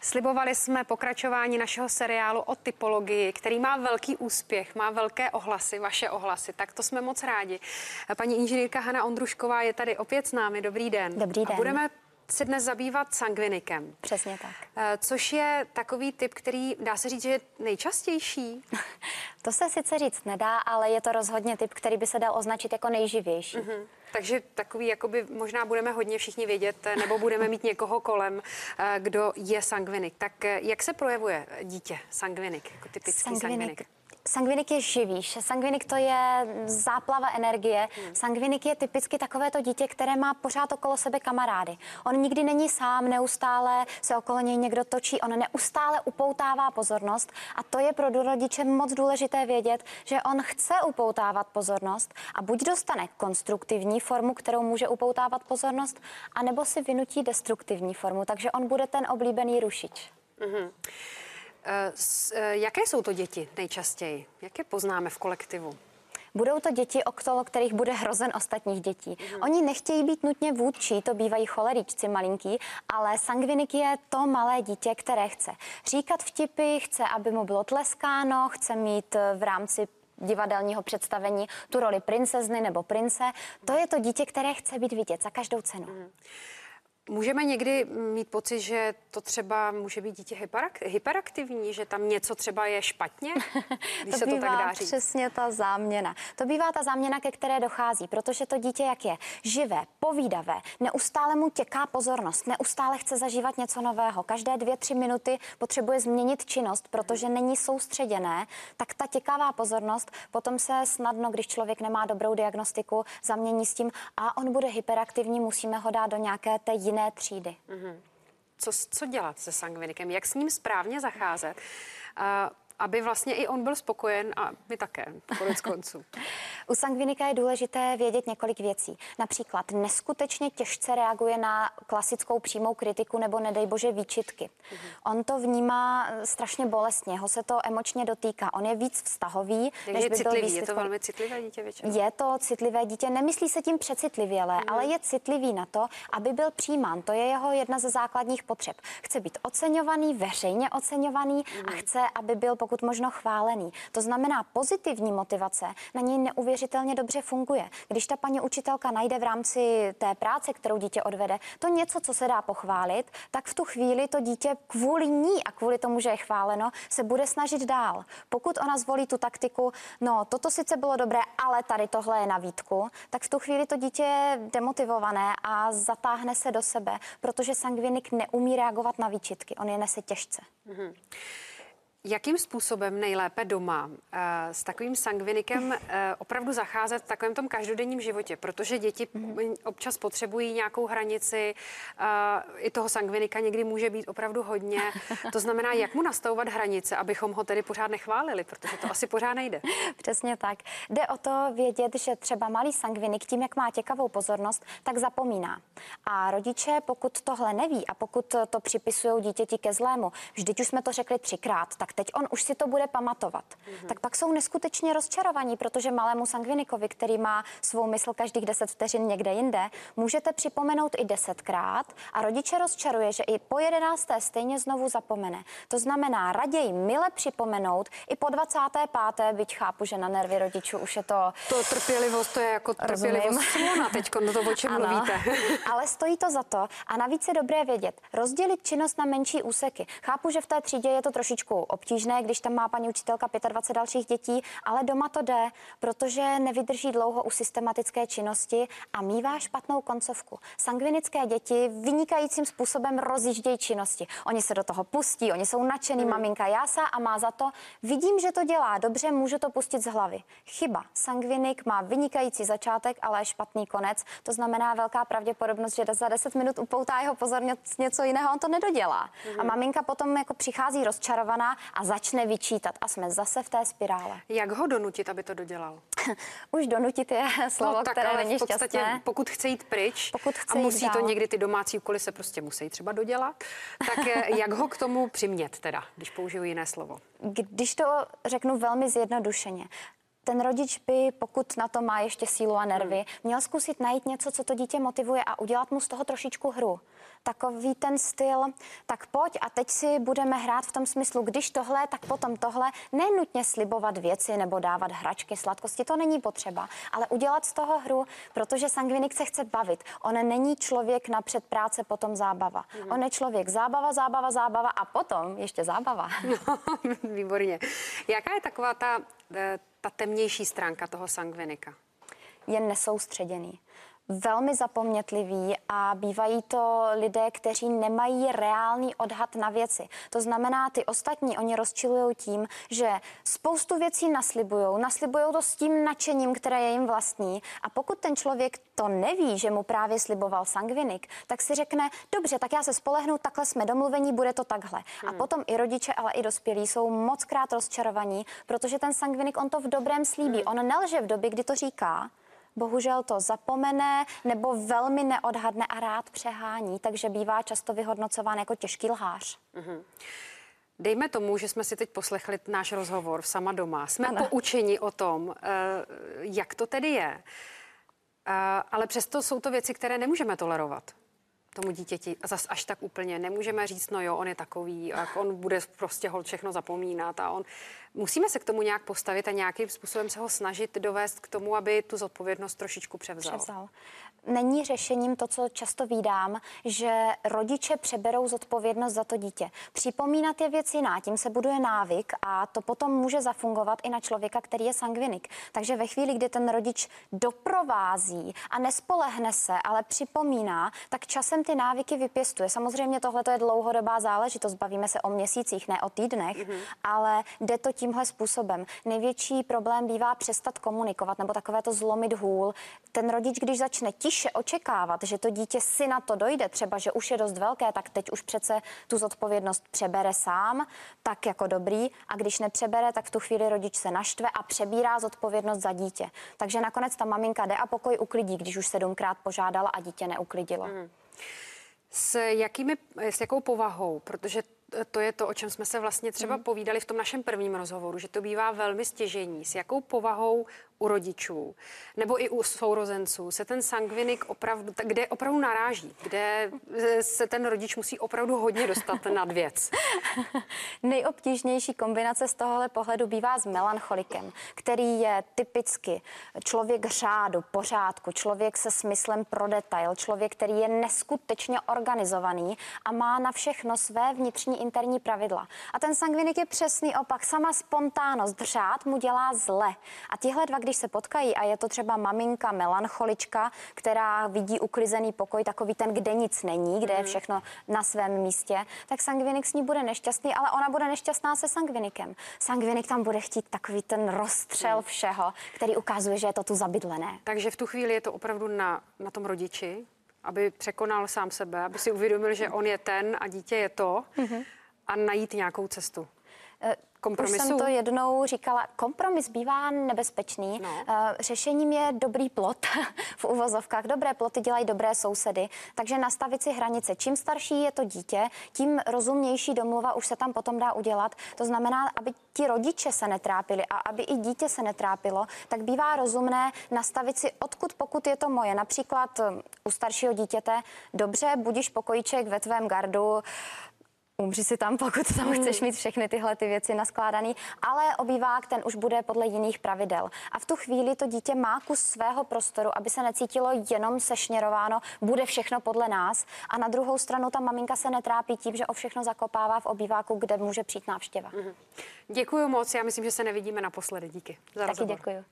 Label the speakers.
Speaker 1: Slibovali jsme pokračování našeho seriálu o typologii, který má velký úspěch, má velké ohlasy, vaše ohlasy, tak to jsme moc rádi. Paní inženýrka Hana Ondrušková je tady opět s námi. Dobrý den.
Speaker 2: Dobrý den.
Speaker 1: A budeme se dnes zabývat sangvinikem.
Speaker 2: Přesně tak.
Speaker 1: Což je takový typ, který dá se říct, že je nejčastější.
Speaker 2: To se sice říct nedá, ale je to rozhodně typ, který by se dal označit jako nejživější.
Speaker 1: Takže takový, jakoby možná budeme hodně všichni vědět, nebo budeme mít někoho kolem, kdo je sangvinik. Tak jak se projevuje dítě sangvinik, jako typický sangvinik?
Speaker 2: Sangvinik je živý. Sangvinik to je záplava energie. Sangvinik je typicky takovéto dítě, které má pořád okolo sebe kamarády. On nikdy není sám, neustále se okolo něj někdo točí, on neustále upoutává pozornost a to je pro rodiče moc důležité vědět, že on chce upoutávat pozornost a buď dostane konstruktivní formu, kterou může upoutávat pozornost, anebo si vynutí destruktivní formu, takže on bude ten oblíbený rušič.
Speaker 1: Jaké jsou to děti nejčastěji? Jak je poznáme v kolektivu?
Speaker 2: Budou to děti, okolo kterých bude hrozen ostatních dětí. Oni nechtějí být nutně vůdčí, to bývají choleričci malinký, ale sangvinik je to malé dítě, které chce říkat vtipy, chce, aby mu bylo tleskáno, chce mít v rámci divadelního představení tu roli princezny nebo prince. To je to dítě, které chce být vidět za každou cenu.
Speaker 1: Můžeme někdy mít pocit, že to třeba může být dítě hyperaktivní, že tam něco třeba je špatně, když se to tak dá říct.
Speaker 2: Přesně ta záměna. To bývá ta záměna, ke které dochází, protože to dítě, jak je živé, povídavé, neustále mu těká pozornost, neustále chce zažívat něco nového. Každé 2-3 minuty potřebuje změnit činnost, protože není soustředěné, tak ta těkavá pozornost potom se snadno, když člověk nemá dobrou diagnostiku, zamění s tím a on bude hyperaktivní, musíme ho dát do nějaké té jiné třídy.
Speaker 1: Co dělat se sangvinikem? Jak s ním správně zacházet, aby vlastně i on byl spokojen a my také, konec konců?
Speaker 2: U sangvinika je důležité vědět několik věcí. Například neskutečně těžce reaguje na klasickou přímou kritiku nebo nedej bože výčitky. On to vnímá strašně bolestně, ho se to emočně dotýká. On je víc vztahový, než by byl výsledkový.
Speaker 1: Je to velmi citlivé dítě většinou?
Speaker 2: Je to citlivé dítě, nemyslí se tím přecitlivělé, ale je citlivý na to, aby byl přijímán. To je jeho jedna ze základních potřeb. Chce být oceňovaný, veřejně oceňovaný a chce, aby byl pokud možno chválený. To znamená, pozitivní motivace na něj neuvěřitelně dobře funguje. Když ta paní učitelka najde v rámci té práce, kterou dítě odvede, to něco, co se dá pochválit, tak v tu chvíli to dítě kvůli ní a kvůli tomu, že je chváleno, se bude snažit dál. Pokud ona zvolí tu taktiku, no toto sice bylo dobré, ale tady tohle je na výtku, tak v tu chvíli to dítě je demotivované a zatáhne se do sebe, protože sangvinik neumí reagovat na výčitky, on je nese těžce.
Speaker 1: Jakým způsobem nejlépe doma s takovým sangvinikem opravdu zacházet v takovém tom každodenním životě? Protože děti občas potřebují nějakou hranici, i toho sangvinika někdy může být opravdu hodně. To znamená, jak mu nastavovat hranice, abychom ho tedy pořád nechválili, protože to asi pořád nejde.
Speaker 2: Přesně tak. Jde o to vědět, že třeba malý sangvinik tím, jak má těkavou pozornost, tak zapomíná. A rodiče, pokud tohle neví a pokud to připisují dítěti ke zlému, vždyť už jsme to řekli 3krát, tak teď on už si to bude pamatovat. Tak pak jsou neskutečně rozčarovaní, protože malému sangvinikovi, který má svou mysl každých 10 vteřin někde jinde, můžete připomenout i 10krát a rodiče rozčaruje, že i po 11. stejně znovu zapomene. To znamená raději mile připomenout i po 25. byť chápu, že na nervy rodičů už je to...
Speaker 1: To trpělivost, to je jako trpělivost slona teďko, no to o čem mluvíte.
Speaker 2: Ale stojí to za to a navíc je dobré vědět, rozdělit činnost na menší úseky. Chápu, že v té třídě je to trošičku obtížné, když tam má paní učitelka 25 dalších dětí, ale doma to jde, protože nevydrží dlouho u systematické činnosti a mívá špatnou koncovku. Sangvinické děti vynikajícím způsobem rozjíždějí činnosti. Oni se do toho pustí, oni jsou nadšený, maminka jásá a má za to, vidím, že to dělá dobře, můžu to pustit z hlavy. Chyba. Sangvinik má vynikající začátek, ale špatný konec. To znamená velká pravděpodobnost, že za 10 minut upoutá jeho pozornost něco jiného, on to nedodělá. A maminka potom jako přichází rozčarovaná a začne vyčítat a jsme zase v té spirále.
Speaker 1: Jak ho donutit, aby to dodělal?
Speaker 2: Už donutit je slovo, které není šťastné.
Speaker 1: Pokud chce jít pryč a musí to někdy, ty domácí úkoly se prostě musí třeba dodělat, tak jak ho k tomu přimět teda, když použiju jiné slovo?
Speaker 2: Když to řeknu velmi zjednodušeně, ten rodič by, pokud na to má ještě sílu a nervy, měl zkusit najít něco, co to dítě motivuje a udělat mu z toho trošičku hru. takový ten styl, tak pojď a teď si budeme hrát v tom smyslu, když tohle, tak potom tohle, nenutně slibovat věci nebo dávat hračky, sladkosti, to není potřeba, ale udělat z toho hru, protože sangvinik se chce bavit. On není člověk na předpráce, potom zábava. On je člověk zábava, zábava, zábava a potom ještě zábava.
Speaker 1: No, výborně. Jaká je taková ta temnější stránka toho sangvinika?
Speaker 2: Je nesoustředěný, velmi zapomnětlivý a bývají to lidé, kteří nemají reálný odhad na věci. To znamená, ty ostatní, oni rozčilujou tím, že spoustu věcí naslibujou to s tím nadšením, které je jim vlastní. A pokud ten člověk to neví, že mu právě sliboval sangvinik, tak si řekne, dobře, tak já se spolehnu, takhle jsme domluvení, bude to takhle. A potom i rodiče, ale i dospělí jsou mockrát rozčarovaní, protože ten sangvinik, on to v dobrém slíbí. On nelže v době, kdy to říká. Bohužel to zapomene nebo velmi neodhadne a rád přehání, takže bývá často vyhodnocován jako těžký lhář.
Speaker 1: Dejme tomu, že jsme si teď poslechli náš rozhovor v Sama doma. Jsme poučeni o tom, jak to tedy je. Ale přesto jsou to věci, které nemůžeme tolerovat tomu dítěti. Zas až tak úplně nemůžeme říct, no jo, on je takový, jak on bude prostě holt všechno zapomínat a on... Musíme se k tomu nějak postavit a nějakým způsobem se ho snažit dovést k tomu, aby tu zodpovědnost trošičku převzal.
Speaker 2: Není řešením to, co často vídám, že rodiče přeberou zodpovědnost za to dítě. Připomínat je věc jiná, tím se buduje návyk a to potom může zafungovat i na člověka, který je sangvinik. Takže ve chvíli, kdy ten rodič doprovází a nespolehne se, ale připomíná, tak časem ty návyky vypěstuje. Samozřejmě tohle je dlouhodobá záležitost, bavíme se o měsících, ne o týdnech, ale jde to tímhle způsobem. Největší problém bývá přestat komunikovat nebo takové to zlomit hůl. Ten rodič, když začne tiše očekávat, že to dítě si na to dojde, třeba, že už je dost velké, tak teď už přece tu zodpovědnost přebere sám, tak jako dobrý. A když nepřebere, tak v tu chvíli rodič se naštve a přebírá zodpovědnost za dítě. Takže nakonec ta maminka jde a pokoj uklidí, když už 7krát požádala a dítě neuklidilo.
Speaker 1: S jakou povahou, protože to je to, o čem jsme se vlastně třeba povídali v tom našem prvním rozhovoru, že to bývá velmi stěžejní. S jakou povahou u rodičů nebo i u sourozenců se ten sangvinik opravdu, kde opravdu naráží, kde se ten rodič musí opravdu hodně dostat nad věc.
Speaker 2: Nejobtížnější kombinace z tohohle pohledu bývá s melancholikem, který je typicky člověk řádu, pořádku, člověk se smyslem pro detail, člověk, který je neskutečně organizovaný a má na všechno své vnitřní interní pravidla. A ten sangvinik je přesný opak, sama spontánnost, řád mu dělá zle. A tihle dva, když se potkají a je to třeba maminka melancholička, která vidí uklizený pokoj, takový ten, kde nic není, kde je všechno na svém místě, tak sangvinik s ní bude nešťastný, ale ona bude nešťastná se sangvinikem. Sangvinik tam bude chtít takový ten rozstřel všeho, který ukazuje, že je to tu zabydlené.
Speaker 1: Takže v tu chvíli je to opravdu na tom rodiči, aby překonal sám sebe, aby si uvědomil, že on je ten a dítě je to a najít nějakou cestu. Kompromisu?
Speaker 2: Už jsem to jednou říkala, kompromis bývá nebezpečný.
Speaker 1: No.
Speaker 2: Řešením je dobrý plot v uvozovkách. Dobré ploty dělají dobré sousedy, takže nastavit si hranice. Čím starší je to dítě, tím rozumnější domluva už se tam potom dá udělat. To znamená, aby ti rodiče se netrápili a aby i dítě se netrápilo, tak bývá rozumné nastavit si odkud, pokud je to moje. Například u staršího dítěte, dobře, budiš pokojíček ve tvém gardu, umři si tam, pokud tam chceš mít všechny tyhle ty věci naskládaný, ale obývák ten už bude podle jiných pravidel. A v tu chvíli to dítě má kus svého prostoru, aby se necítilo jenom sešněrováno, bude všechno podle nás. A na druhou stranu ta maminka se netrápí tím, že o všechno zakopává v obýváku, kde může přijít návštěva.
Speaker 1: Děkuju moc, já myslím, že se nevidíme naposledy. Díky za rozhovor.
Speaker 2: Taky děkuju.